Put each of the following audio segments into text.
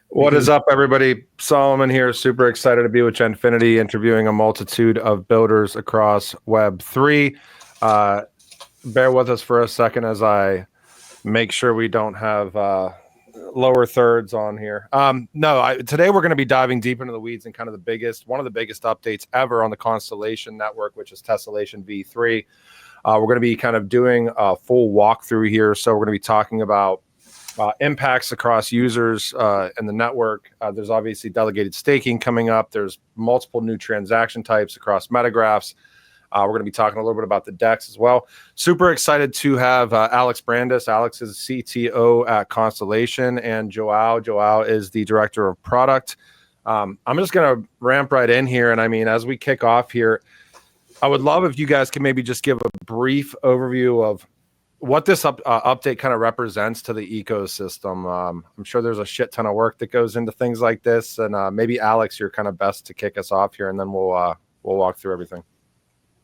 What is up, everybody? Solomon here. Super excited to be with Genfinity, interviewing a multitude of builders across Web3. Bear with us for a second as I make sure we don't have lower thirds on here. Today we're going to be diving deep into the weeds and kind of one of the biggest updates ever on the Constellation network, which is Tessellation V3. We're going to be kind of doing a full walkthrough here. So we're going to be talking about impacts across users in the network. There's obviously delegated staking coming up. There's multiple new transaction types across metagraphs. We're going to be talking a little bit about the DEX as well. Super excited to have Alex Brandes. Alex is CTO at Constellation, and Joao is the director of product. I'm just going to ramp right in here. And I mean, as we kick off here, I would love if you guys can maybe just give a brief overview of what this update kind of represents to the ecosystem. I'm sure there's a shit ton of work that goes into things like this, and maybe Alex, you're kind of best to kick us off here, and then we'll walk through everything.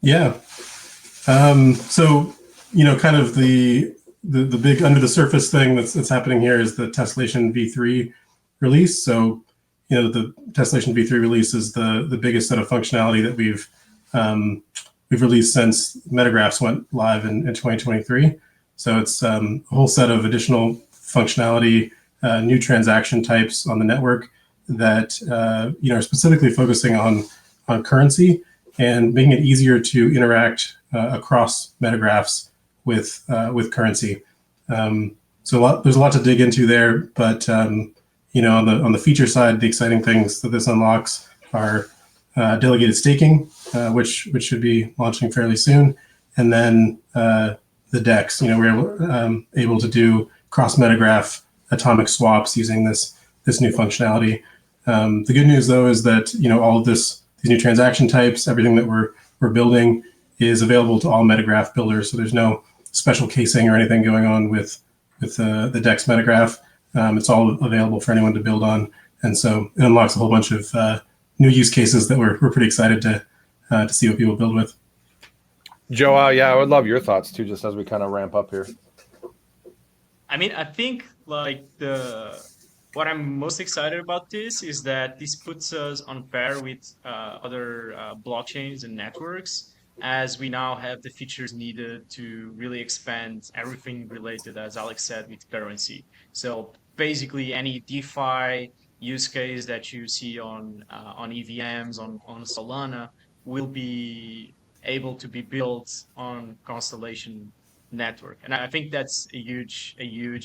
Yeah. So kind of the big under the surface thing that's happening here is the Tessellation V3 release. So the Tessellation V3 release is the biggest set of functionality that we've released since Metagraphs went live in 2023. So it's a whole set of additional functionality, new transaction types on the network that are specifically focusing on currency and making it easier to interact across metagraphs with currency. So there's a lot to dig into there, but on the feature side, the exciting things that this unlocks are delegated staking, which should be launching fairly soon, and then the DEX. We're able to do cross-metagraph atomic swaps using this new functionality. The good news, though, is that all of these new transaction types, everything that we're building, is available to all metagraph builders. So there's no special casing or anything going on with the DEX metagraph. It's all available for anyone to build on, and so it unlocks a whole bunch of new use cases that we're pretty excited to see what people build with. Joao, I would love your thoughts too, just as we kind of ramp up here. I mean, I think what I'm most excited about this is that this puts us on par with other blockchains and networks, as we now have the features needed to really expand everything related, as Alex said, with currency. So basically any DeFi use case that you see on EVMs, on Solana, will be able to be built on Constellation network. And I think that's a huge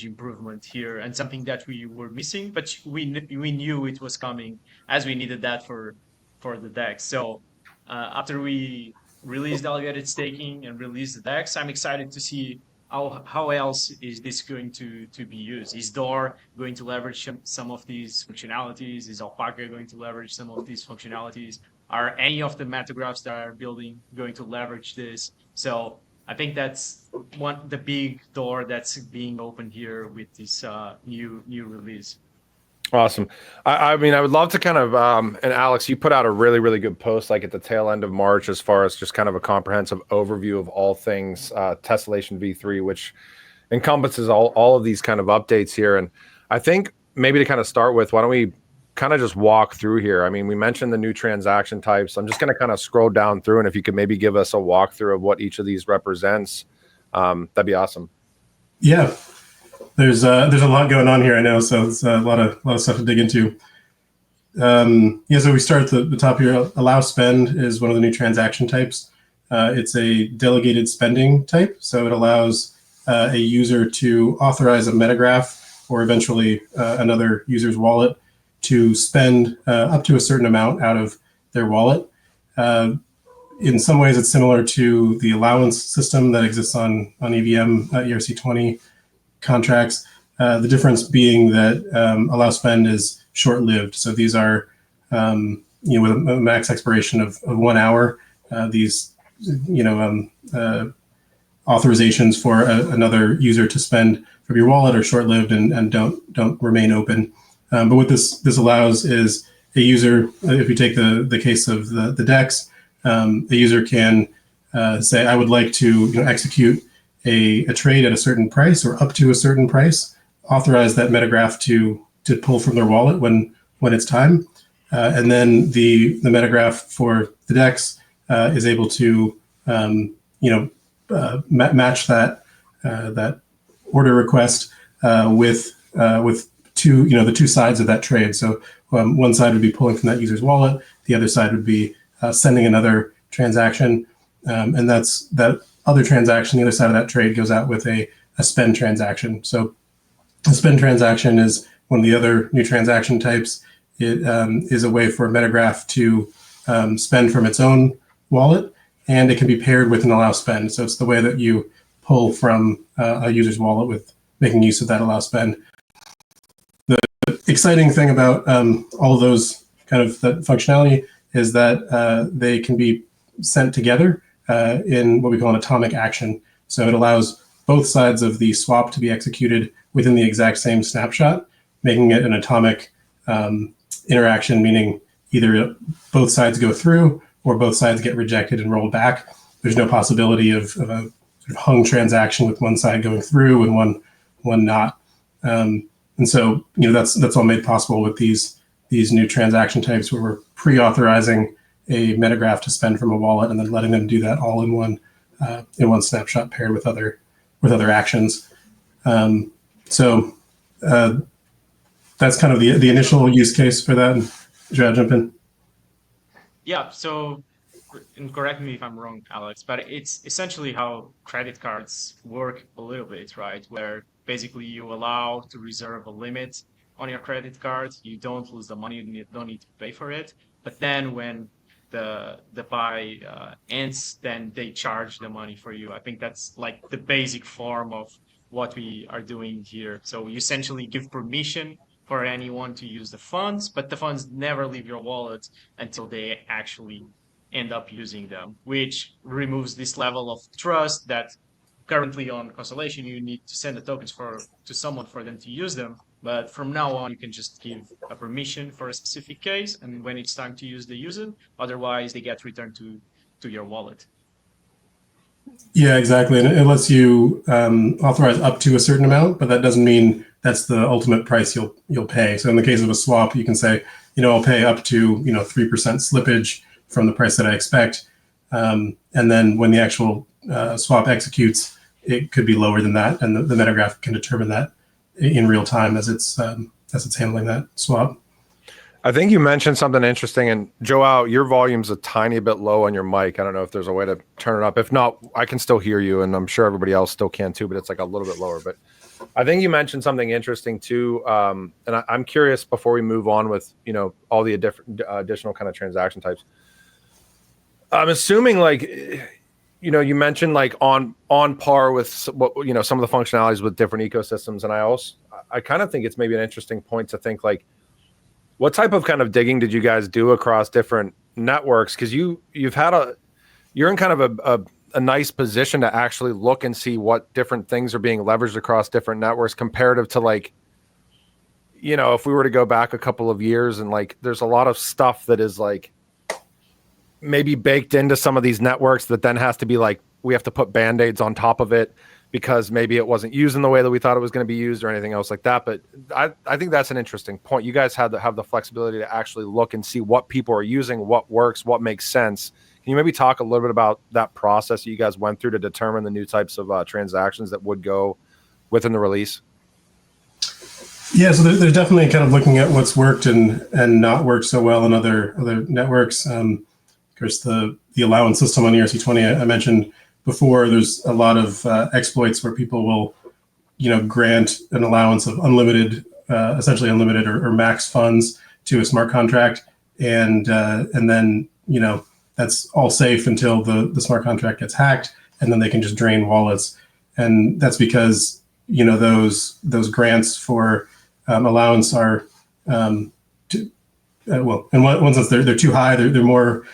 improvement here, and something that we were missing, but we knew it was coming, as we needed that for the DEX. So after we release delegated staking and release the DEX, I'm excited to see how else is this going to be used. Is DOR going to leverage some of these functionalities? Is Alpaca going to leverage some of these functionalities? Are any of the metagraphs that are building going to leverage this? So I think that's the big door that's being opened here with this new release. Awesome. I mean, I would love to kind of, and Alex, you put out a really, really good post like at the tail end of March, as far as just kind of a comprehensive overview of all things Tessellation V3, which encompasses all of these kind of updates here. And I think maybe to kind of start with, why don't we kind of just walk through here? I mean, we mentioned the new transaction types. I'm just going to kind of scroll down through, and if you could maybe give us a walkthrough of what each of these represents, that'd be awesome. Yeah. There's a lot going on here, I know, so it's a lot of stuff to dig into. So we start at the top here. Allow spend is one of the new transaction types. It's a delegated spending type, so it allows a user to authorize a metagraph or eventually another user's wallet to spend up to a certain amount out of their wallet. In some ways, it's similar to the allowance system that exists on EVM ERC20 contracts. The difference being that allow spend is short-lived. So these are, with a max expiration of 1 hour. These, authorizations for another user to spend from your wallet are short-lived and don't remain open. But what this allows is a user, if you take the case of the DEX, a user can say, I would like to execute a trade at a certain price or up to a certain price, authorize that metagraph to to pull from their wallet when it's time. And then the metagraph for the DEX is able to match that order request with the two sides of that trade. So one side would be pulling from that user's wallet, the other side would be sending another transaction, and that other transaction, the other side of that trade, goes out with a spend transaction. So a spend transaction is one of the other new transaction types. It is a way for a metagraph to spend from its own wallet, and it can be paired with an allow spend. So it's the way that you pull from a user's wallet with making use of that allow spend. The exciting thing about all of those kind of that functionality is that they can be sent together in what we call an atomic action. So it allows both sides of the swap to be executed within the exact same snapshot, making it an atomic interaction, meaning either both sides go through or both sides get rejected and rolled back. There's no possibility of a sort of hung transaction with one side going through and one not. And so that's all made possible with these new transaction types, where we're pre-authorizing a metagraph to spend from a wallet and then letting them do that all in one snapshot paired with other actions. So that's kind of the initial use case for that. Joao, jump in. Yeah, so, and correct me if I'm wrong, Alex, but it's essentially how credit cards work a little bit, right? Where basically you allow to reserve a limit on your credit card. You don't lose the money, you don't need to pay for it. But then when the buy ends, then they charge the money for you. I think that's like the basic form of what we are doing here. So you essentially give permission for anyone to use the funds, but the funds never leave your wallet until they actually end up using them, which removes this level of trust that currently on Constellation you need to send the tokens to someone for them to use them. But from now on, you can just give a permission for a specific case, and when it's time to use it. Otherwise, they get returned to your wallet. Yeah, exactly. And it lets you authorize up to a certain amount, but that doesn't mean that's the ultimate price you'll pay. So in the case of a swap, you can say, I'll pay up to 3% slippage from the price that I expect, and then when the actual swap executes, it could be lower than that, and the metagraph can determine that in real time as it's handling that swap. I think you mentioned something interesting, and Joao, your volume's a tiny bit low on your mic. I don't know if there's a way to turn it up. If not, I can still hear you, and I'm sure everybody else still can too, but it's like a little bit lower. But I think you mentioned something interesting too, and I'm curious before we move on with all the additional kind of transaction types. I'm assuming you mentioned like on par with what some of the functionalities with different ecosystems, and I kind of think it's maybe an interesting point to think like, what type of kind of digging did you guys do across different networks? Because you're in kind of a nice position to actually look and see what different things are being leveraged across different networks comparative to like, if we were to go back a couple of years and like, there's a lot of stuff that is like maybe baked into some of these networks that then has to be like, we have to put Band-Aids on top of it because maybe it wasn't used in the way that we thought it was going to be used or anything else like that. But I think that's an interesting point. You guys have the flexibility to actually look and see what people are using, what works, what makes sense. Can you maybe talk a little bit about that process that you guys went through to determine the new types of transactions that would go within the release? Yeah, so they're definitely kind of looking at what's worked and not worked so well in other networks. Of course, the allowance system on ERC20 I mentioned before, there's a lot of exploits where people will, grant an allowance of unlimited, essentially unlimited or max funds to a smart contract, and then that's all safe until the smart contract gets hacked, and then they can just drain wallets, and that's because those grants for allowance are in one sense they're too high. They're more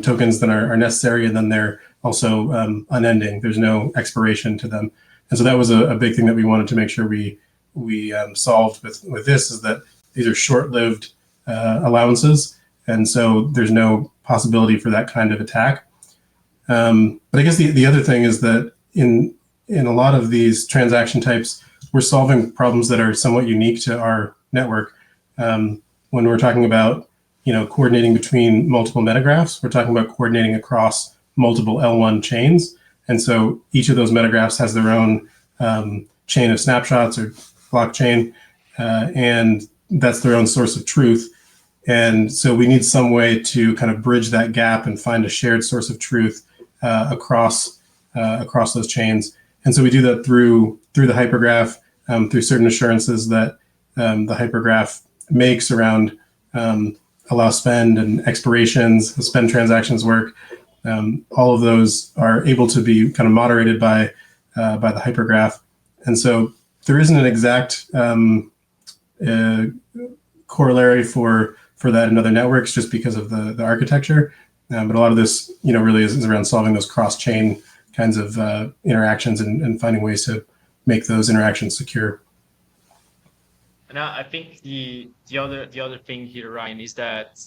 tokens than are necessary, and then they're also unending. There's no expiration to them, and so that was a big thing that we wanted to make sure we solved with this, is that these are short-lived allowances, and so there's no possibility for that kind of attack. But I guess the other thing is that in a lot of these transaction types, we're solving problems that are somewhat unique to our network. When we're talking about coordinating between multiple metagraphs, we're talking about coordinating across multiple L1 chains. And so each of those metagraphs has their own chain of snapshots or blockchain, and that's their own source of truth. And so we need some way to kind of bridge that gap and find a shared source of truth across those chains. And so we do that through the hypergraph, through certain assurances that the hypergraph makes around allow spend and expirations, spend transactions work. All of those are able to be kind of moderated by the hypergraph. And so there isn't an exact corollary for that in other networks just because of the architecture. But a lot of this, really is around solving those cross-chain kinds of interactions and finding ways to make those interactions secure. And I think the other thing here, Ryan, is that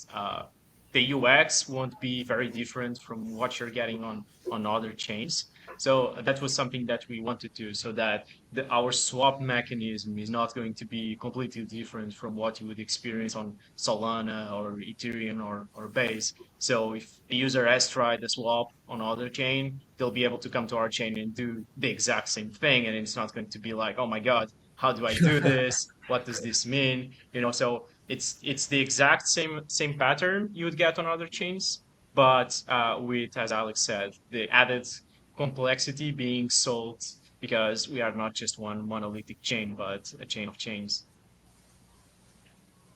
the UX won't be very different from what you're getting on other chains. So that was something that we wanted to, so that our swap mechanism is not going to be completely different from what you would experience on Solana or Ethereum or Base. So if the user has tried the swap on other chain, they'll be able to come to our chain and do the exact same thing. And it's not going to be like, oh my God, how do I do this? What does this mean? So it's the exact same pattern you would get on other chains, but with, as Alex said, the added complexity being solved because we are not just one monolithic chain, but a chain of chains.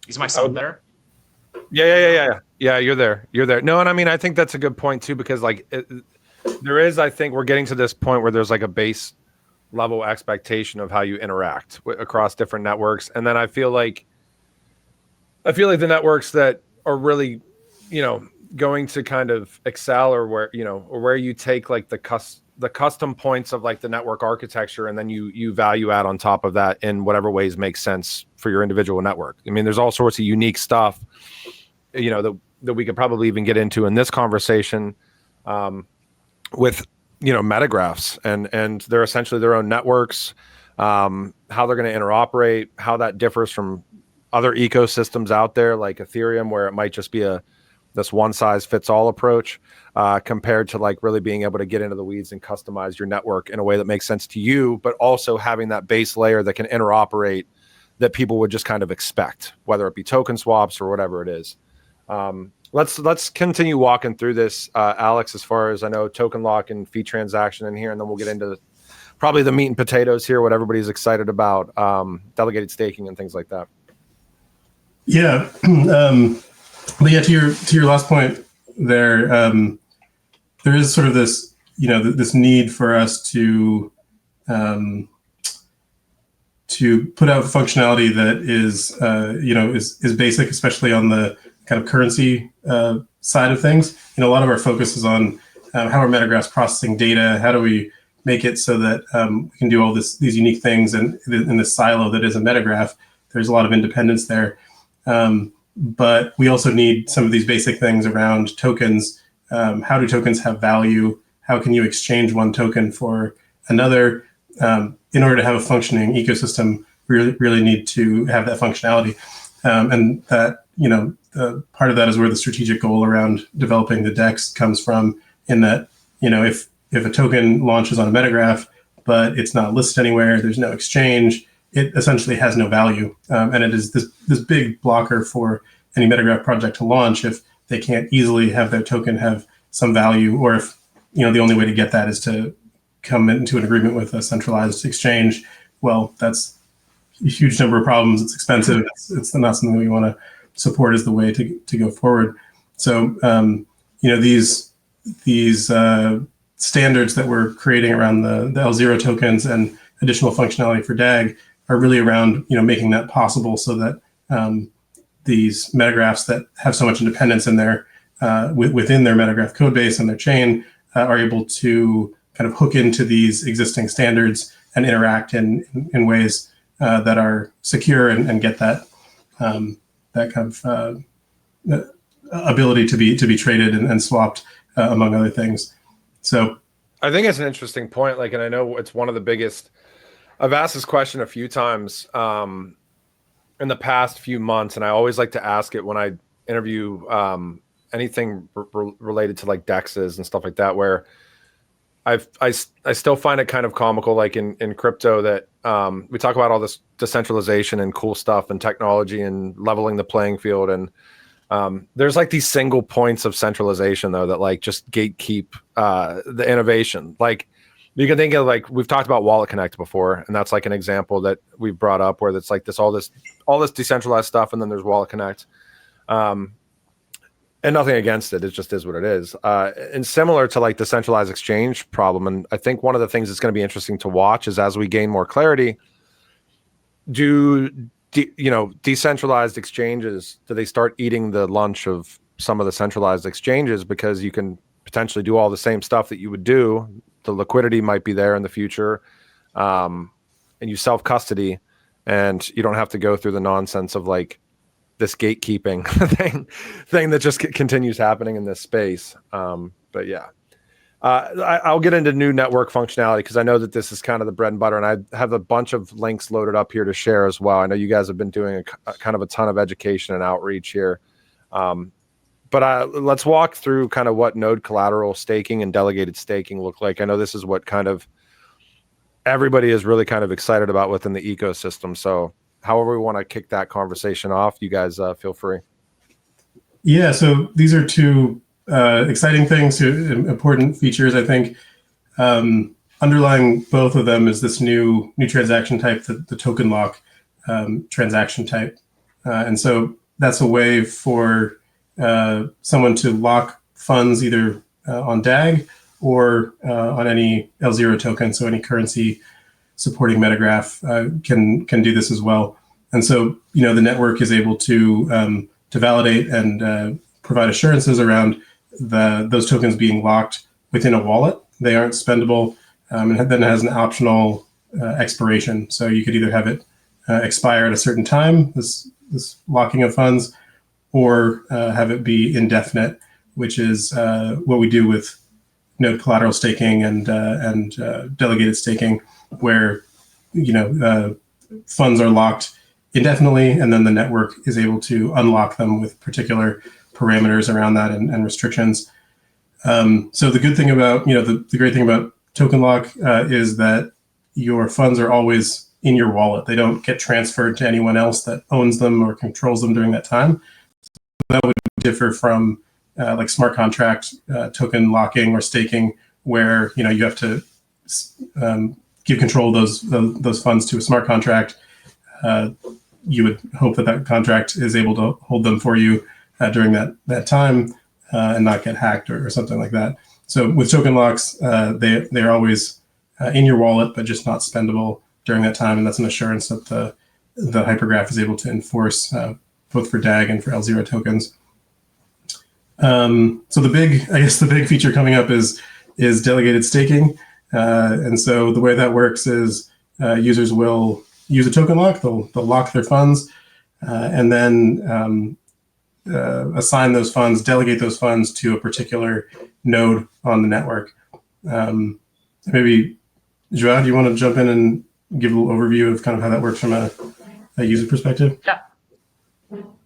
Is my sound better? Yeah, you're there. No, and I mean, I think that's a good point too, because there is, I think we're getting to this point where there's like a base level expectation of how you interact across different networks. And then I feel like the networks that are really, going to kind of excel, or where you take like the custom points of like the network architecture, and then you value add on top of that in whatever ways make sense for your individual network. I mean, there's all sorts of unique stuff, that we could probably even get into in this conversation, with metagraphs, and they're essentially their own networks, how they're going to interoperate, how that differs from other ecosystems out there like Ethereum, where it might just be this one size fits all approach, compared to like really being able to get into the weeds and customize your network in a way that makes sense to you, but also having that base layer that can interoperate that people would just kind of expect, whether it be token swaps or whatever it is. Let's continue walking through this, Alex, as far as I know, token lock and fee transaction in here, and then we'll get into probably the meat and potatoes here, what everybody's excited about, delegated staking and things like that. Yeah. But yeah, to your last point there, there is sort of this, this need for us to put out functionality that is basic, especially on the kind of currency side of things. A lot of our focus is on how are metagraphs processing data? How do we make it so that we can do all these unique things? And in this silo that is a metagraph, there's a lot of independence there. But we also need some of these basic things around tokens. How do tokens have value? How can you exchange one token for another? In order to have a functioning ecosystem, we really need to have that functionality. And that, part of that is where the strategic goal around developing the DEX comes from, in that, if a token launches on a metagraph, but it's not listed anywhere, there's no exchange, it essentially has no value. And it is this big blocker for any metagraph project to launch if they can't easily have their token have some value, or if, the only way to get that is to come into an agreement with a centralized exchange. Well, that's a huge number of problems. It's expensive. It's not something we want to support as the way to go forward. So, these standards that we're creating around the L0 tokens and additional functionality for DAG are really around, making that possible, so that these metagraphs that have so much independence in their within their metagraph code base and their chain are able to kind of hook into these existing standards and interact in ways that are secure and get that that kind of ability to be traded and swapped among other things. So I think it's an interesting point. Like, and I know it's one of the biggest. I've asked this question a few times, and in the past few months, and I always like to ask it when I interview anything related to like DEXs and stuff like that, where I still find it kind of comical, like in crypto, that we talk about all this decentralization and cool stuff and technology and leveling the playing field, and there's like these single points of centralization though that like just gatekeep the innovation. Like you can think of, like, we've talked about Wallet Connect before, and that's like an example that we've brought up where it's like all this decentralized stuff, and then there's Wallet Connect. And nothing against it. It just is what it is. And similar to like the centralized exchange problem. And I think one of the things that's going to be interesting to watch is as we gain more clarity, decentralized exchanges, do they start eating the lunch of some of the centralized exchanges, because you can potentially do all the same stuff that you would do. The liquidity might be there in the future, and you self-custody, and you don't have to go through the nonsense of like this gatekeeping thing that just continues happening in this space. But yeah, I'll get into new network functionality because I know that this is kind of the bread and butter, and I have a bunch of links loaded up here to share as well. I know you guys have been doing a kind of a ton of education and outreach here. But let's walk through kind of what node collateral staking and delegated staking look like. I know this is what kind of everybody is really kind of excited about within the ecosystem. So however we want to kick that conversation off, you guys feel free. Yeah, so these are two exciting things, two important features, I think. Underlying both of them is this new transaction type, the token lock transaction type. And so that's a way for someone to lock funds either on DAG or on any L0 token, so any currency supporting Metagraph can do this as well. And so, the network is able to validate and provide assurances around those tokens being locked within a wallet. They aren't spendable, and then it has an optional expiration. So you could either have it expire at a certain time, this locking of funds, or have it be indefinite, which is what we do with node collateral staking and delegated staking, where funds are locked indefinitely, and then the network is able to unlock them with particular parameters around that and restrictions. So the good thing about the great thing about token lock is that your funds are always in your wallet. They don't get transferred to anyone else that owns them or controls them during that time. That would differ from like smart contract token locking or staking, where you have to give control of those funds to a smart contract. You would hope that contract is able to hold them for you during that time and not get hacked or something like that. So with token locks, they're always in your wallet, but just not spendable during that time, and that's an assurance that the hypergraph is able to enforce both for DAG and for L0 tokens. So the big feature coming up is delegated staking. And so the way that works is users will use a token lock, they'll lock their funds, and then assign those funds, delegate those funds to a particular node on the network. Maybe, Joao, do you want to jump in and give a little overview of kind of how that works from a user perspective?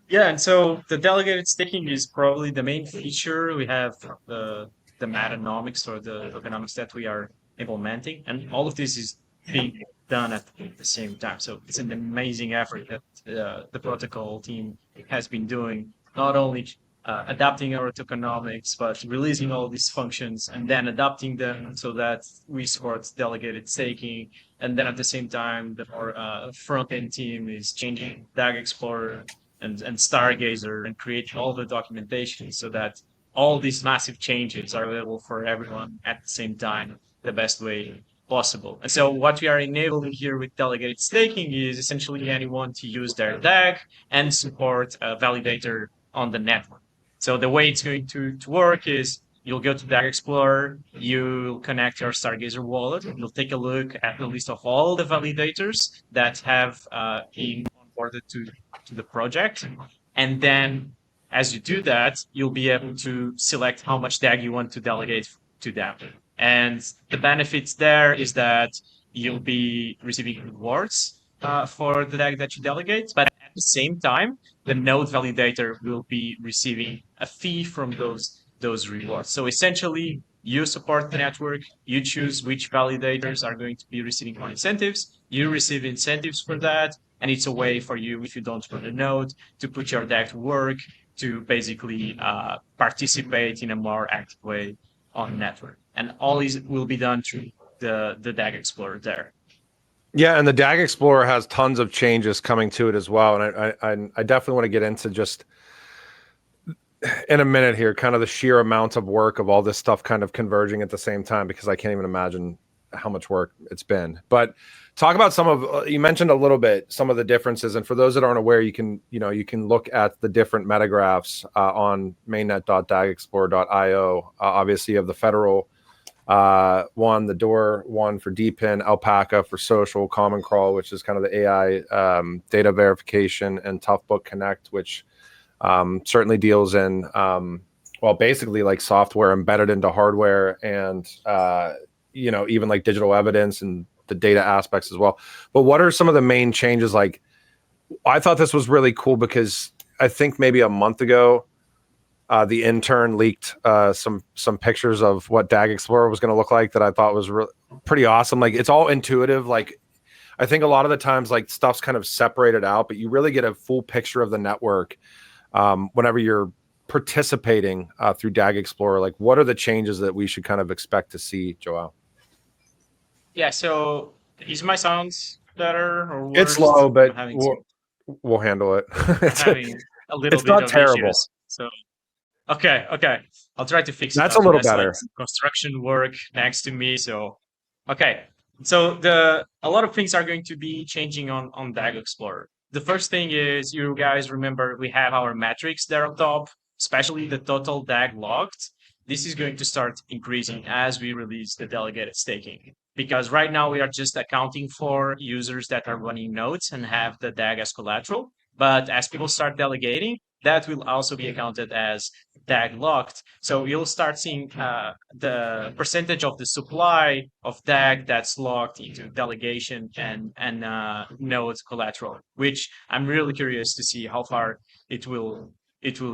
Yeah, and so the delegated staking is probably the main feature. We have the metanomics or the tokenomics that we are implementing, and all of this is being done at the same time. So it's an amazing effort that the protocol team has been doing, not only adapting our tokenomics, but releasing all these functions and then adapting them so that we support delegated staking. And then at the same time, the more front-end team is changing DAG Explorer and Stargazer and creating all the documentation so that all these massive changes are available for everyone at the same time, the best way possible. And so what we are enabling here with delegated staking is essentially anyone to use their DAG and support a validator on the network. So the way it's going to work is you'll go to DAG Explorer, you'll connect your Stargazer wallet, you'll take a look at the list of all the validators that have been onboarded to the project. And then as you do that, you'll be able to select how much DAG you want to delegate to them. And the benefits there is that you'll be receiving rewards for the DAG that you delegate, but at the same time, the node validator will be receiving a fee from those rewards. So essentially, you support the network, you choose which validators are going to be receiving more incentives, you receive incentives for that, and it's a way for you, if you don't run a node, to put your DAG to work, to basically participate in a more active way on the network. And all these will be done through the DAG Explorer there. Yeah, and the DAG Explorer has tons of changes coming to it as well. And I definitely want to get into just in a minute here, kind of the sheer amount of work of all this stuff kind of converging at the same time, because I can't even imagine how much work it's been. But talk about some of, you mentioned a little bit, some of the differences. And for those that aren't aware, you can look at the different metagraphs on mainnet.dagexplorer.io. Obviously, you have the federal one, the door one for DPIN, Alpaca for social, Common Crawl, which is kind of the AI data verification, and Toughbook Connect, which certainly deals in, well, basically like software embedded into hardware, and even like digital evidence and the data aspects as well. But what are some of the main changes? Like, I thought this was really cool because I think maybe a month ago, the intern leaked some pictures of what DAG Explorer was going to look like that I thought was pretty awesome. Like, it's all intuitive. Like, I think a lot of the times, like, stuff's kind of separated out, but you really get a full picture of the network whenever you're participating through DAG Explorer. Like, what are the changes that we should kind of expect to see, Joao? Yeah, so is my sound better or worse? It's low, but we'll handle it. Having a little bit of terrible issues, so okay, I'll try to fix it. That's a little better. Like construction work next to me, so okay. So a lot of things are going to be changing on DAG Explorer. The first thing is, you guys remember we have our metrics there on top, especially the total DAG locked. This is going to start increasing as we release the delegated staking. Because right now we are just accounting for users that are running nodes and have the DAG as collateral. But as people start delegating, that will also be accounted as DAG locked. So you'll start seeing the percentage of the supply of DAG that's locked into delegation and nodes collateral, which I'm really curious to see how far it will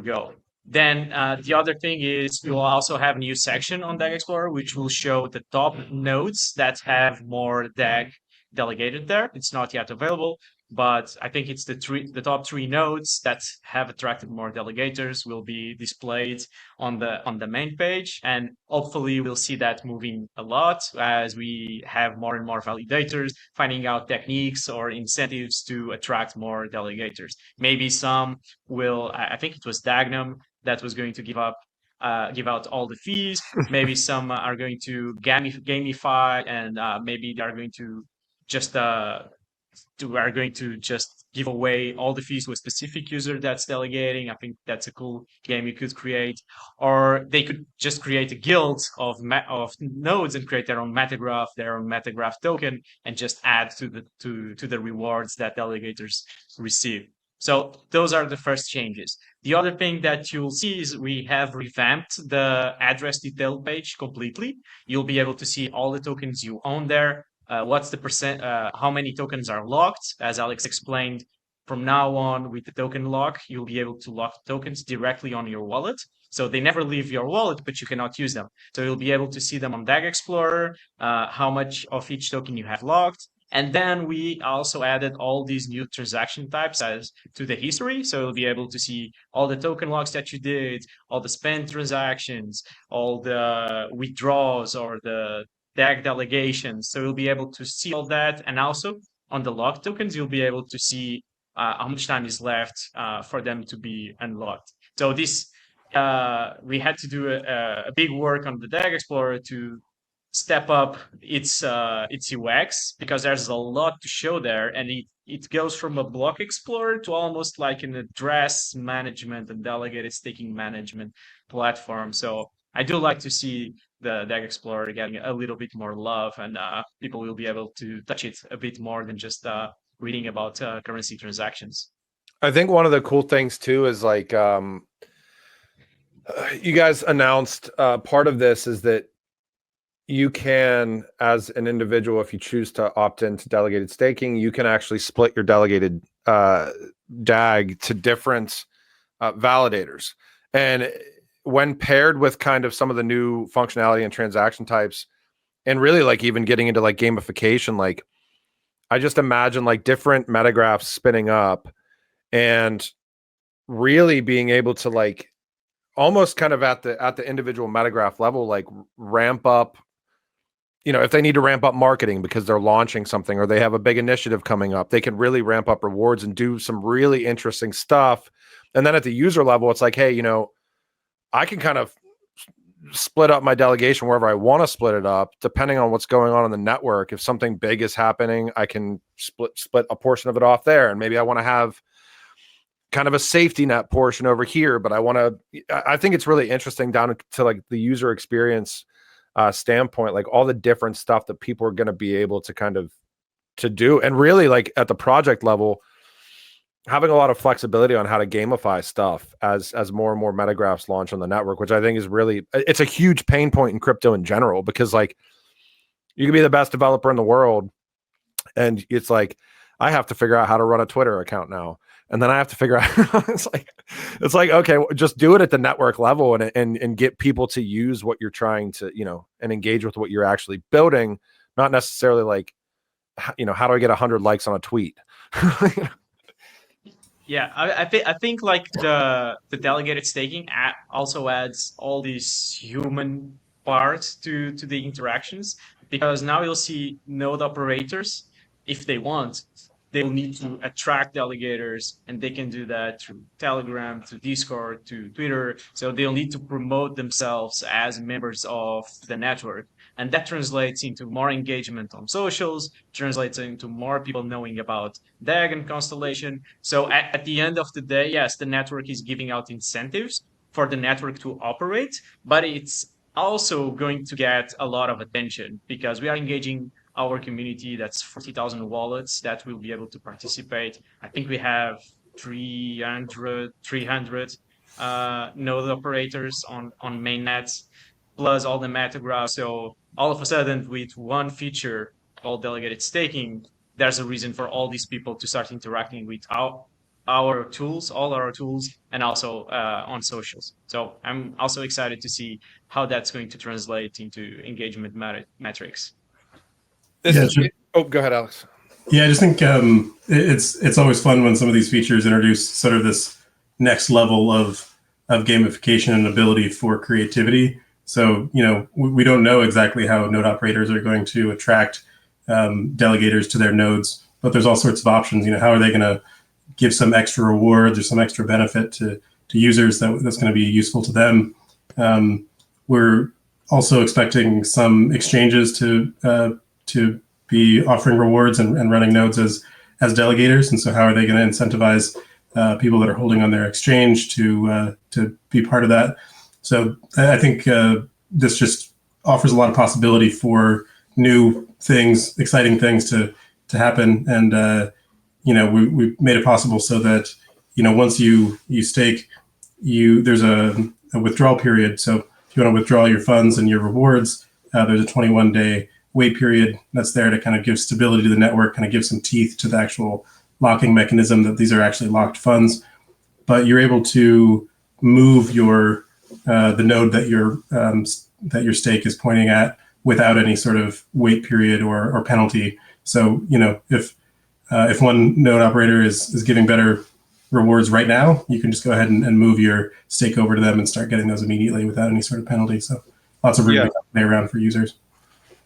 go. Then the other thing is, we will also have a new section on DAG Explorer, which will show the top nodes that have more DAG delegated there. It's not yet available, but I think it's the top 3 nodes that have attracted more delegators will be displayed on the main page, and hopefully we'll see that moving a lot as we have more and more validators finding out techniques or incentives to attract more delegators. Maybe some will, I think it was Dagnum that was going to give out all the fees. Maybe some are going to gamify, and maybe they are going to just give away all the fees to a specific user that's delegating. I think that's a cool game you could create. Or they could just create a guild of nodes and create their own metagraph token, and just add to the rewards that delegators receive. So those are the first changes. The other thing that you'll see is we have revamped the address detail page completely. You'll be able to see all the tokens you own there. What's the percent, how many tokens are locked. As Alex explained, from now on with the token lock, you'll be able to lock tokens directly on your wallet. So they never leave your wallet, but you cannot use them. So you'll be able to see them on DAG Explorer, how much of each token you have locked. And then we also added all these new transaction types as to the history. So you'll be able to see all the token locks that you did, all the spend transactions, all the withdrawals or the DAG delegations. So you'll be able to see all that. And also on the locked tokens, you'll be able to see how much time is left for them to be unlocked. So this, we had to do a big work on the DAG Explorer to step up its UX, because there's a lot to show there, and it goes from a block explorer to almost like an address management and delegated staking management platform. So I do like to see the DAG Explorer getting a little bit more love, and people will be able to touch it a bit more than just reading about currency transactions. I think one of the cool things too is like you guys announced part of this is that you can, as an individual, if you choose to opt into delegated staking, you can actually split your delegated DAG to different validators. And when paired with kind of some of the new functionality and transaction types, and really like even getting into like gamification, like I just imagine like different metagraphs spinning up and really being able to like almost kind of at the individual metagraph level, like ramp up, you know, if they need to ramp up marketing because they're launching something or they have a big initiative coming up, they can really ramp up rewards and do some really interesting stuff. And then at the user level, it's like, hey, you know, I can kind of split up my delegation wherever I want to split it up, depending on what's going on in the network. If something big is happening, I can split a portion of it off there. And maybe I want to have kind of a safety net portion over here, but I think it's really interesting down to like the user experience standpoint, like all the different stuff that people are going to be able to kind of to do. And really like at the project level, having a lot of flexibility on how to gamify stuff as more and more metagraphs launch on the network, which I think is really, it's a huge pain point in crypto in general, because like you can be the best developer in the world and it's like, I have to figure out how to run a Twitter account now. And then I have to figure out, it's like, okay, just do it at the network level and get people to use what you're trying to, you know, and engage with what you're actually building, not necessarily like, you know, how do I get 100 likes on a tweet? Yeah, I think like the delegated staking also adds all these human parts to the interactions, because now you'll see node operators, if they want, they will need to attract delegators, and they can do that through Telegram, to Discord, to Twitter. So they'll need to promote themselves as members of the network. And that translates into more engagement on socials, translates into more people knowing about DAG and Constellation. So at the end of the day, yes, the network is giving out incentives for the network to operate, but it's also going to get a lot of attention because we are engaging our community. That's 40,000 wallets that will be able to participate. I think we have 300 node operators on mainnets, plus all the metagraphs. So all of a sudden, with one feature called delegated staking, there's a reason for all these people to start interacting with our tools, all our tools, and also on socials. So I'm also excited to see how that's going to translate into engagement metrics. Oh, go ahead, Alex. Yeah, I just think it's always fun when some of these features introduce sort of this next level of gamification and ability for creativity. So, you know, we don't know exactly how node operators are going to attract delegators to their nodes, but there's all sorts of options. You know, how are they going to give some extra rewards or some extra benefit to users that's going to be useful to them? We're also expecting some exchanges to be offering rewards and running nodes as delegators. And so how are they going to incentivize people that are holding on their exchange to be part of that? So I think this just offers a lot of possibility for new things, exciting things to happen. And, you know, we made it possible so that, you know, once you stake, there's a withdrawal period. So if you want to withdraw your funds and your rewards, there's a 21-day wait period that's there to kind of give stability to the network, kind of give some teeth to the actual locking mechanism that these are actually locked funds. But you're able to move your the node that your stake is pointing at without any sort of wait period or penalty. So, you know, if one node operator is giving better rewards right now, you can just go ahead and move your stake over to them and start getting those immediately without any sort of penalty. So lots of room to play around for users.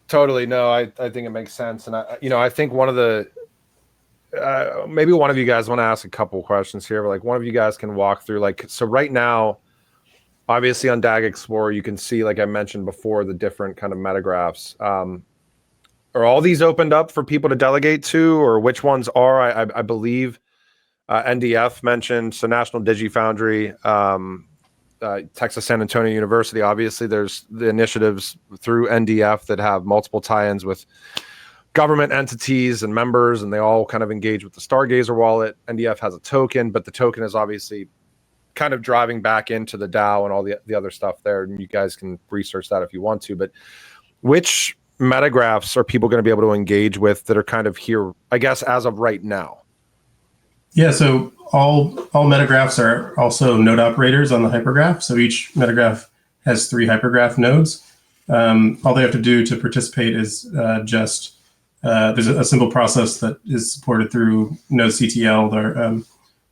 Totally. No, I think it makes sense. And I think one of the, maybe one of you guys want to ask a couple questions here, but like one of you guys can walk through, like, so right now, obviously on DAG Explorer, you can see, like I mentioned before, the different kind of metagraphs. Are all these opened up for people to delegate to, or which ones are? I believe NDF mentioned, so National DigiFoundry, Texas San Antonio University. Obviously, there's the initiatives through NDF that have multiple tie-ins with government entities and members, and they all kind of engage with the Stargazer wallet. NDF has a token, but the token is obviously kind of driving back into the DAO and all the other stuff there. And you guys can research that if you want to. But which metagraphs are people going to be able to engage with that are kind of here, I guess, as of right now? Yeah, so all metagraphs are also node operators on the hypergraph. So each metagraph has 3 hypergraph nodes. All they have to do to participate is there's a simple process that is supported through NodeCTL,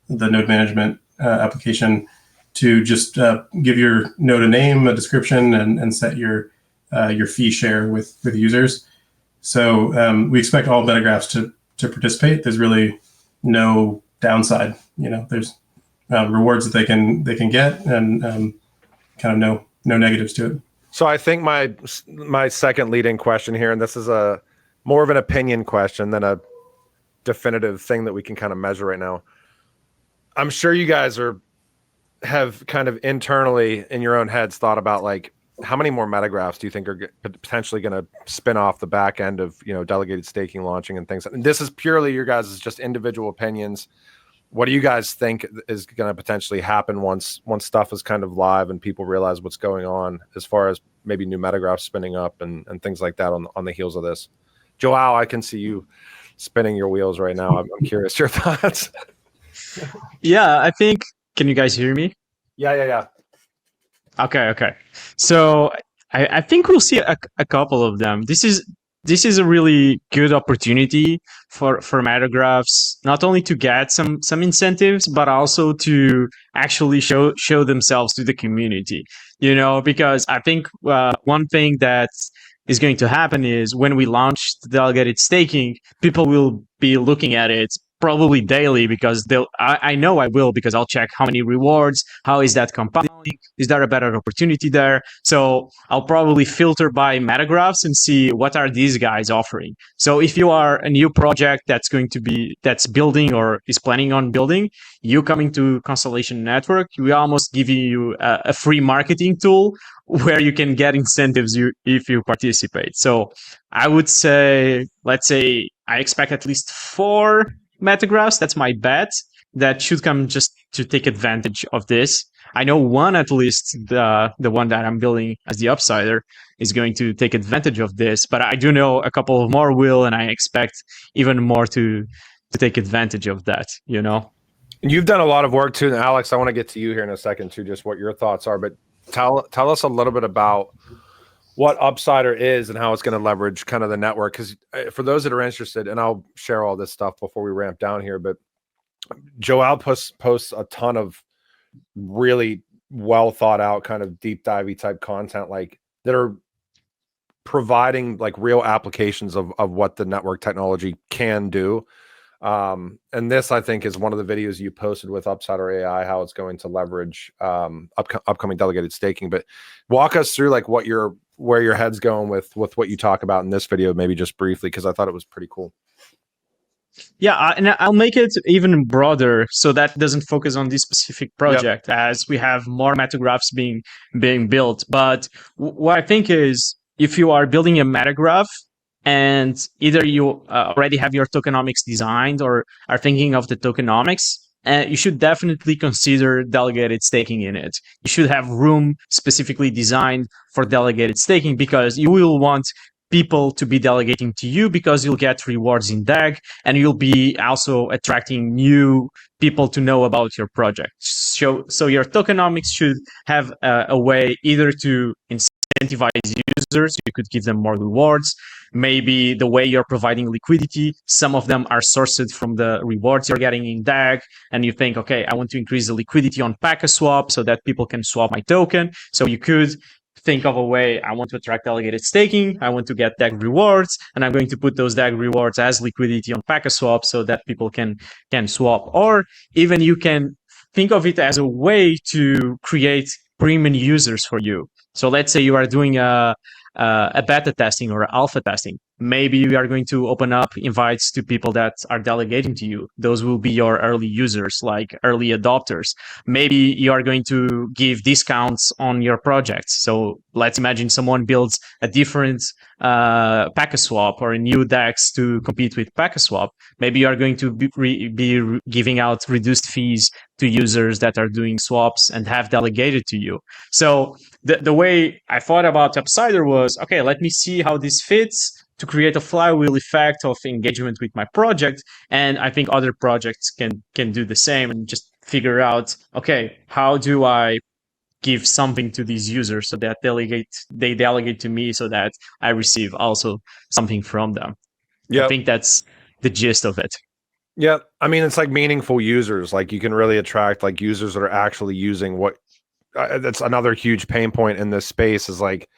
the node management application, to just give your node a name, a description, and set your fee share with users. So we expect all metagraphs to participate. There's really no downside. There's rewards that they can get, and kind of no negatives to it. So I think my second leading question here, and this is a more of an opinion question than a definitive thing that we can kind of measure right now. I'm sure you guys have kind of internally in your own heads thought about, like, how many more metagraphs do you think are potentially going to spin off the back end of delegated staking launching and things? And this is purely your guys' just individual opinions. What do you guys think is going to potentially happen once stuff is kind of live and people realize what's going on, as far as maybe new metagraphs spinning up and things like that on the heels of this? Joao, I can see you spinning your wheels right now. I'm curious your thoughts. Yeah, I think. Can you guys hear me? Yeah. Okay. So I think we'll see a couple of them. This is a really good opportunity for metagraphs, not only to get some incentives, but also to actually show themselves to the community. Because I think one thing that is going to happen is when we launch the delegated staking, people will be looking at it probably daily, because I know I will, because I'll check how many rewards, how is that compounding, is there a better opportunity there? So I'll probably filter by metagraphs and see what are these guys offering. So if you are a new project that's building or is planning on building, you coming to Constellation Network, we almost give you a free marketing tool where you can get incentives if you participate. So I would say, let's say I expect at least 4 metagraphs. That's my bet. That should come just to take advantage of this. I know one, at least, the one that I'm building as the Upsider, is going to take advantage of this. But I do know a couple of more will, and I expect even more to take advantage of that. And you've done a lot of work too. And Alex, I want to get to you here in a second too, just what your thoughts are. But tell us a little bit about what Upsider is and how it's going to leverage kind of the network. Because for those that are interested, and I'll share all this stuff before we ramp down here, but Joao posts a ton of really well thought out kind of deep divey type content, like, that are providing like real applications of what the network technology can do. And this, I think, is one of the videos you posted with Upsider AI, how it's going to leverage upcoming delegated staking. But walk us through like where your head's going with what you talk about in this video, maybe just briefly, because I thought it was pretty cool. Yeah, and I'll make it even broader so that doesn't focus on this specific project, as we have more metagraphs being built. But what I think is, if you are building a metagraph and either you already have your tokenomics designed or are thinking of the tokenomics, you should definitely consider delegated staking in it. You should have room specifically designed for delegated staking, because you will want people to be delegating to you, because you'll get rewards in DAG, and you'll be also attracting new people to know about your project. So your tokenomics should have a way either to incentivize users. You could give them more rewards. Maybe the way you're providing liquidity, some of them are sourced from the rewards you're getting in DAG, and you think, okay, I want to increase the liquidity on Packa Swap so that people can swap my token. So you could think of a way, I want to attract delegated staking, I want to get DAG rewards, and I'm going to put those DAG rewards as liquidity on Packa Swap so that people can swap. Or even you can think of it as a way to create premium users for you. So let's say you are doing a beta testing or alpha testing. Maybe you are going to open up invites to people that are delegating to you. Those will be your early users, like early adopters. Maybe you are going to give discounts on your projects. So let's imagine someone builds a different Packa Swap or a new DEX to compete with Packa Swap. Maybe you are going to be giving out reduced fees to users that are doing swaps and have delegated to you. So the way I thought about Upsider was, okay, let me see how this fits to create a flywheel effect of engagement with my project. And I think other projects can do the same and just figure out, okay, how do I give something to these users so that they delegate to me so that I receive also something from them. I think that's the gist of it. Yeah, I mean, it's like meaningful users. Like you can really attract like users that are actually using what. That's another huge pain point in this space. Is like,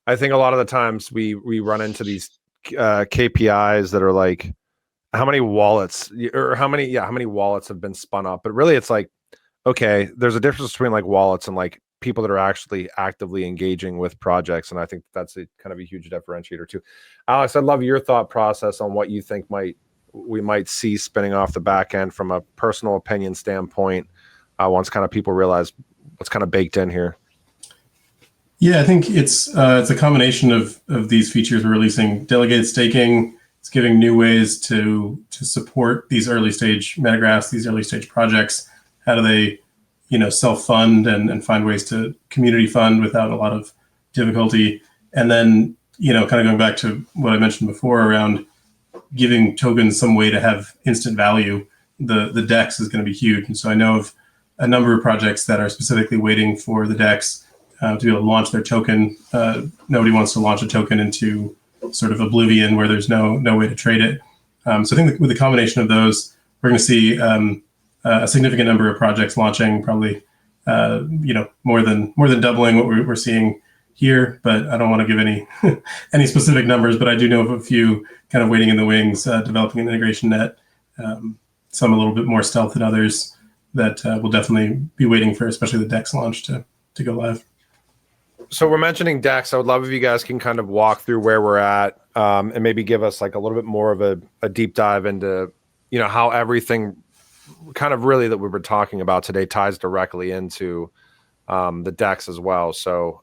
I think a lot of the times we run into these KPIs that are like, how many wallets or how many wallets have been spun up. But really, it's like, okay, there's a difference between like wallets and like people that are actually actively engaging with projects, and I think that's a kind of a huge differentiator too. Alex, I'd love your thought process on what you think we might see spinning off the back end from a personal opinion standpoint once kind of people realize what's kind of baked in here. Yeah, I think it's a combination of these features we're releasing. Delegated staking, it's giving new ways to support these early stage metagraphs, these early stage projects. How do they, self-fund and find ways to community fund without a lot of difficulty? And then, kind of going back to what I mentioned before around giving tokens some way to have instant value, the DEX is going to be huge. And so I know of a number of projects that are specifically waiting for the DEX to be able to launch their token. Nobody wants to launch a token into sort of oblivion where there's no way to trade it. So I think with the combination of those, we're going to see a significant number of projects launching, probably more than doubling what we're seeing here. But I don't want to give any specific numbers. But I do know of a few kind of waiting in the wings, developing an integration net. Some a little bit more stealth than others that will definitely be waiting for, especially the DEX launch to go live. So we're mentioning DEX. I would love if you guys can kind of walk through where we're at and maybe give us like a little bit more of a deep dive into, how everything kind of really that we were talking about today ties directly into the DEX as well. So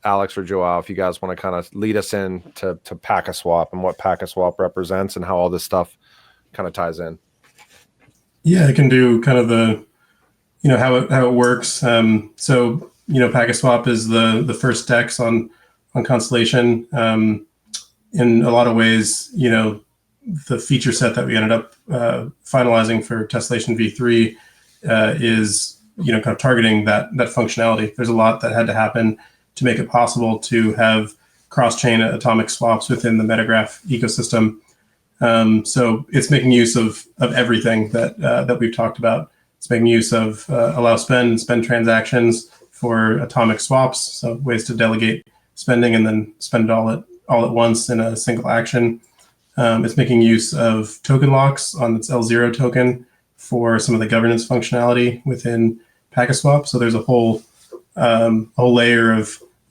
Alex or Joao, if you guys want to kind of lead us in to PacaSwap and what PacaSwap represents and how all this stuff kind of ties in. Yeah, I can do kind of the, how it works. So, PacaSwap is the first DEX on Constellation. In a lot of ways, the feature set that we ended up finalizing for Tessellation V3 is, kind of targeting that functionality. There's a lot that had to happen to make it possible to have cross-chain atomic swaps within the Metagraph ecosystem. So it's making use of everything that we've talked about. It's making use of allow spend transactions for atomic swaps, so ways to delegate spending and then spend it all at once in a single action. It's making use of token locks on its L0 token for some of the governance functionality within PacaSwap. So there's a whole layer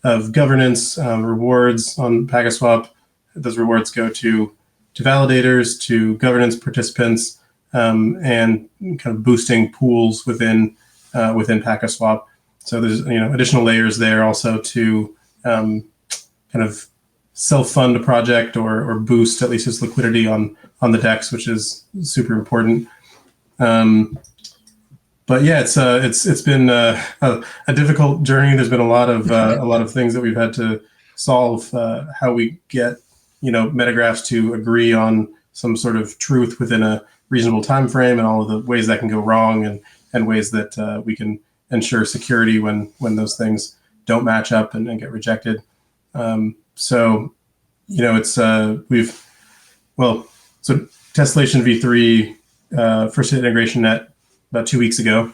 of governance rewards on PacaSwap. Those rewards go to validators, to governance participants, and kind of boosting pools within PacaSwap. So there's additional layers there also to kind of self-fund a project or boost at least its liquidity on the DEX, which is super important. But yeah, it's been a difficult journey. There's been a lot of things that we've had to solve. How we get metagraphs to agree on some sort of truth within a reasonable time frame, and all of the ways that can go wrong, and ways that we can ensure security when those things don't match up and get rejected. So it's so Tessellation V3 first hit integration net about 2 weeks ago.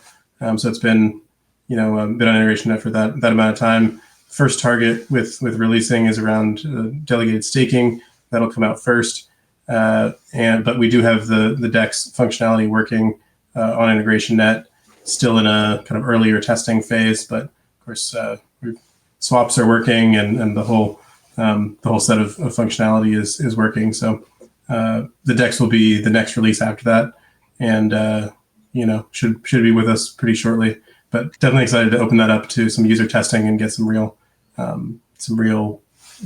So it's been been on integration net for that amount of time. First target with releasing is around delegated staking. That'll come out first. But we do have the DEX functionality working on integration net, still in a kind of earlier testing phase. But of course, swaps are working, and the whole set of functionality is working. So the DEX will be the next release after that, and should be with us pretty shortly. But definitely excited to open that up to some user testing and get some real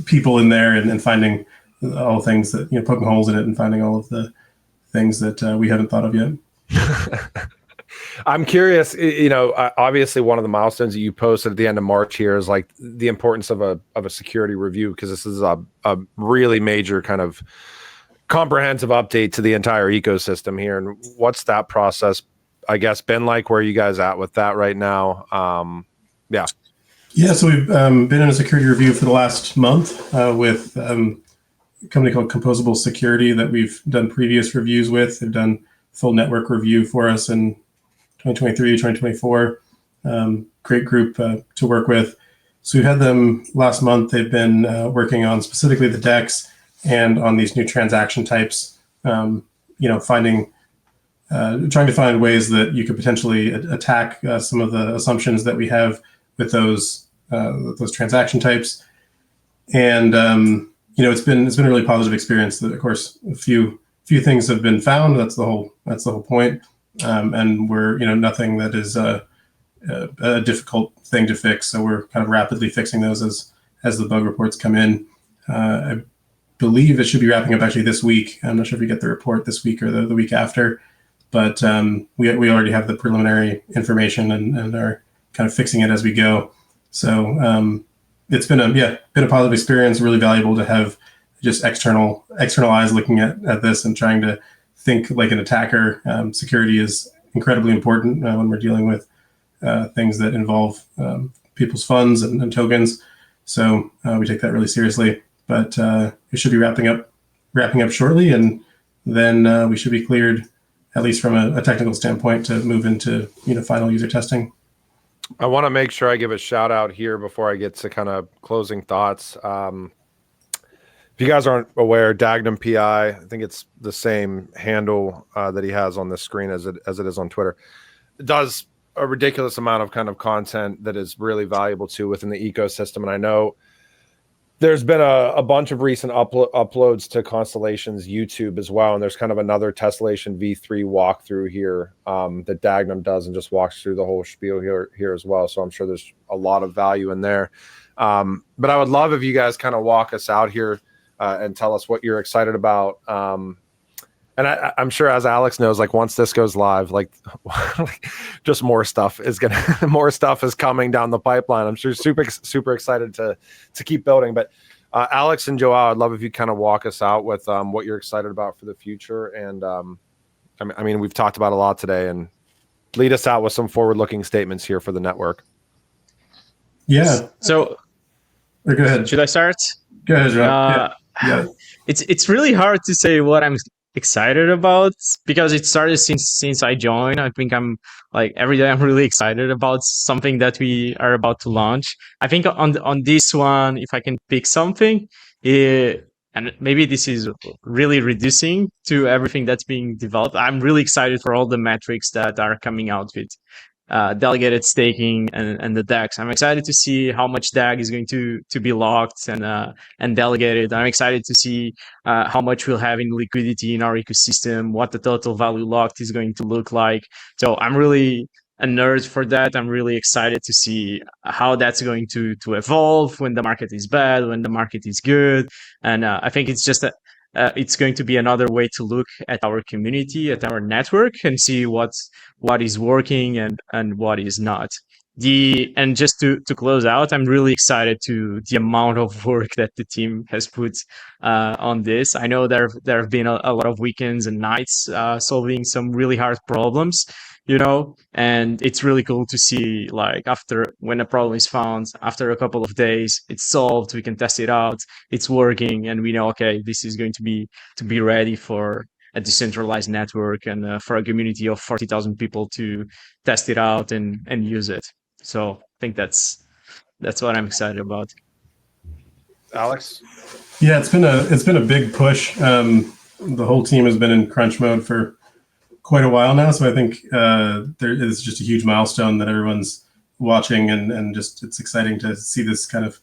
people in there and finding all the things that poking holes in it and finding all of the things that we haven't thought of yet. I'm curious, obviously one of the milestones that you posted at the end of March here is like the importance of a security review, because this is a really major kind of comprehensive update to the entire ecosystem here. And what's that process, I guess, been like? Where are you guys at with that right now? Yeah. Yeah, so we've been in a security review for the last month with a company called Composable Security that we've done previous reviews with. They've done full network review for us in 2023, 2024. Great group to work with. So we've had them last month. They've been working on specifically the DEX and on these new transaction types, trying to find ways that you could potentially attack some of the assumptions that we have with those transaction types. And it's been a really positive experience. Of course, a few things have been found. That's the whole point. And we're nothing that is a difficult thing to fix. So we're kind of rapidly fixing those as the bug reports come in. I believe it should be wrapping up actually this week. I'm not sure if we get the report this week or the week after, but we already have the preliminary information and are kind of fixing it as we go. So it's been a positive experience, really valuable to have just external eyes looking at this and trying to think like an attacker. Security is incredibly important when we're dealing with things that involve people's funds and tokens. So we take that really seriously. But it should be wrapping up shortly, and then we should be cleared, at least from a technical standpoint, to move into final user testing. I want to make sure I give a shout out here before I get to kind of closing thoughts. If you guys aren't aware, Dagnum PI, I think it's the same handle that he has on this screen as it is on Twitter, does a ridiculous amount of kind of content that is really valuable too within the ecosystem. And I know there's been a bunch of recent uploads to Constellation's YouTube as well, and there's kind of another Tessellation V3 walkthrough here that Dagnum does and just walks through the whole spiel here as well. So I'm sure there's a lot of value in there. But I would love if you guys kind of walk us out here and tell us what you're excited about. And I'm sure, as Alex knows, like once this goes live, like just more stuff is coming down the pipeline. I'm sure super excited to keep building. But Alex and Joao, I'd love if you kind of walk us out with what you're excited about for the future. And I mean, we've talked about a lot today, and lead us out with some forward-looking statements here for the network. Yeah. So, go ahead. Should I start? Go ahead, Joao. Yeah. It's really hard to say what I'm excited about, because it started since I joined. I think I'm like every day I'm really excited about something that we are about to launch. I think on this one, if I can pick something, and maybe this is really reducing to everything that's being developed, I'm really excited for all the metrics that are coming out with delegated staking and the DEX. I'm excited to see how much DAG is going to be locked and delegated. I'm excited to see how much we'll have in liquidity in our ecosystem, what the total value locked is going to look like. So I'm really a nerd for that. I'm really excited to see how that's going to evolve when the market is bad, when the market is good. And I think it's just it's going to be another way to look at our community, at our network, and see what is working and what is not. And just to close out, I'm really excited to the amount of work that the team has put on this. I know there have been a lot of weekends and nights solving some really hard problems, and it's really cool to see, like, when a problem is found, after a couple of days, it's solved, we can test it out, it's working, and we know, okay, this is going to be ready for a decentralized network and for a community of 40,000 people to test it out and use it. So I think that's what I'm excited about. Alex? Yeah, it's been a big push. The whole team has been in crunch mode for quite a while now, so I think there is just a huge milestone that everyone's watching, and just it's exciting to see this kind of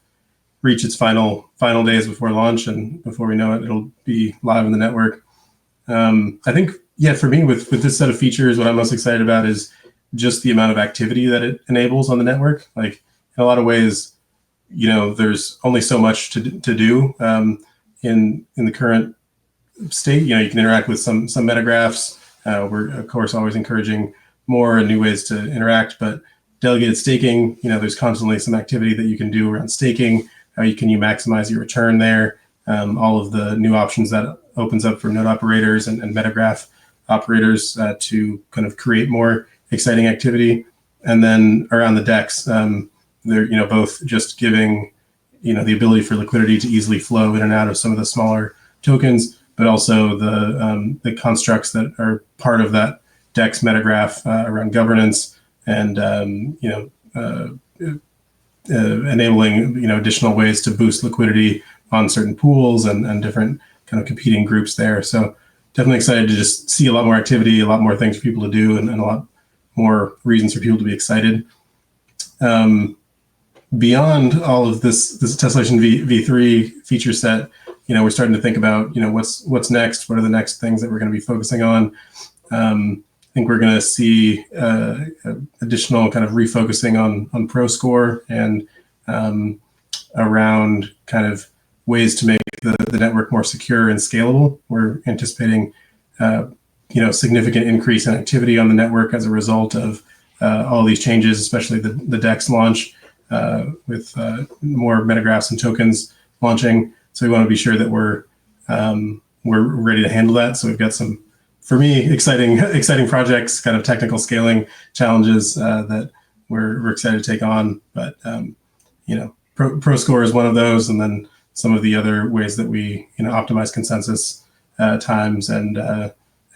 reach its final days before launch, and before we know it, it'll be live on the network. I think, yeah, for me with this set of features, what I'm most excited about is just the amount of activity that it enables on the network. Like, in a lot of ways, there's only so much to do in the current state. You can interact with some metagraphs. We're of course always encouraging more and new ways to interact. But delegated staking, there's constantly some activity that you can do around staking. How can you maximize your return there? All of the new options that opens up for node operators and Metagraph operators to kind of create more exciting activity. And then around the DEX, they're both just giving the ability for liquidity to easily flow in and out of some of the smaller tokens, but also the constructs that are part of that DEX metagraph around governance and enabling additional ways to boost liquidity on certain pools and different kind of competing groups there. So definitely excited to just see a lot more activity, a lot more things for people to do, and a lot more reasons for people to be excited. Beyond all of this Tessellation V3 feature set, we're starting to think about, what's next? What are the next things that we're going to be focusing on? I think we're going to see additional kind of refocusing on Pro Score and around kind of ways to make the network more secure and scalable. We're anticipating, significant increase in activity on the network as a result of all these changes, especially the DEX launch with more metagraphs and tokens launching. So we want to be sure that we're ready to handle that. So we've got some, for me, exciting projects, kind of technical scaling challenges that we're excited to take on. But Pro Score is one of those, and then some of the other ways that we optimize consensus times and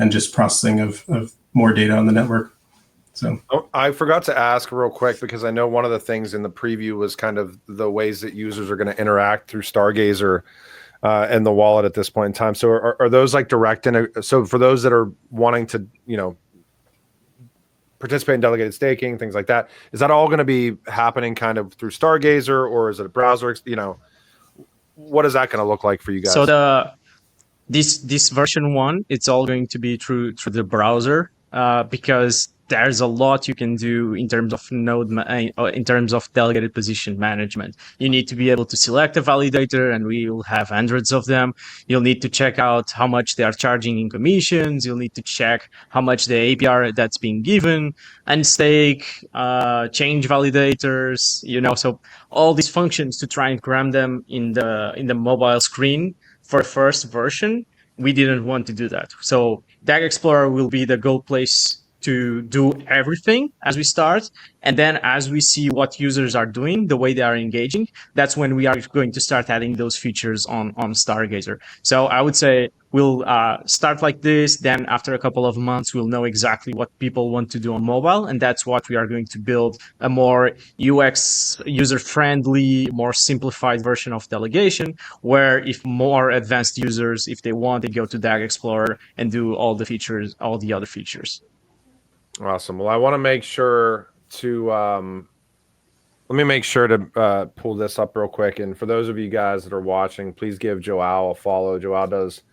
just processing of more data on the network. So I forgot to ask real quick, because I know one of the things in the preview was kind of the ways that users are going to interact through Stargazer and the wallet at this point in time. So are those like direct? So for those that are wanting to, participate in delegated staking, things like that, is that all going to be happening kind of through Stargazer, or is it a browser? What is that going to look like for you guys? So this version 1, it's all going to be through the browser because there's a lot you can do in terms of in terms of delegated position management. You need to be able to select a validator, and we will have hundreds of them. You'll need to check out how much they are charging in commissions. You'll need to check how much the APR that's being given, and stake, change validators. So all these functions to try and cram them in the mobile screen for first version. We didn't want to do that. So DAG Explorer will be the go place to do everything as we start. And then as we see what users are doing, the way they are engaging, that's when we are going to start adding those features on Stargazer. So I would say we'll start like this. Then after a couple of months, we'll know exactly what people want to do on mobile. And that's what we are going to build, a more UX, user-friendly, more simplified version of delegation, where if more advanced users, if they want, they go to DAG Explorer and do all the features, all the other features. Awesome. Well, I want to make sure to let me make sure to pull this up real quick. And for those of you guys that are watching, please give Joao a follow. Joao does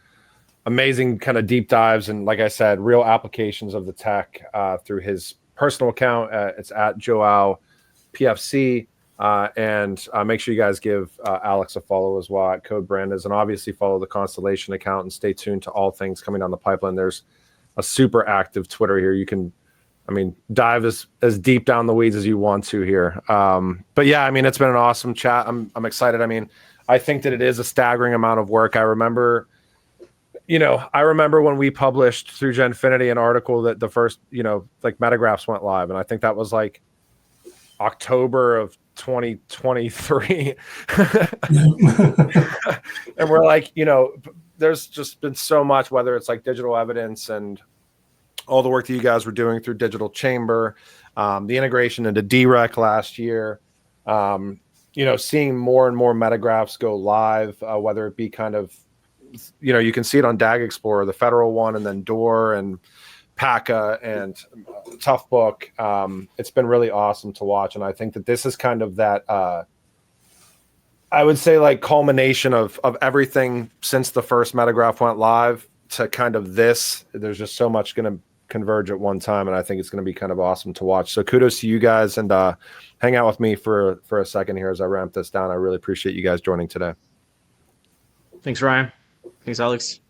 amazing kind of deep dives and, like I said, real applications of the tech through his personal account. It's at JoaoPFC. And make sure you guys give Alex a follow as well at CodeBrandes, and obviously follow the Constellation account and stay tuned to all things coming down the pipeline. There's a super active Twitter here. You can, dive as deep down the weeds as you want to here. But yeah, it's been an awesome chat. I'm excited. I think that it is a staggering amount of work. I remember when we published through Genfinity an article that the first, metagraphs went live. And I think that was like October of 2023. And we're like, there's just been so much, whether it's like digital evidence and all the work that you guys were doing through Digital Chamber, the integration into DREC last year, seeing more and more metagraphs go live, whether it be kind of, you can see it on DAG Explorer, the federal one, and then Door and Packa and Toughbook. It's been really awesome to watch. And I think that this is kind of that, I would say, like, culmination of everything since the first metagraph went live to kind of this. There's just so much going to converge at one time, and I think it's going to be kind of awesome to watch. So kudos to you guys, and hang out with me for a second here as I ramp this down. I really appreciate you guys joining today. Thanks, Ryan. Thanks, Alex.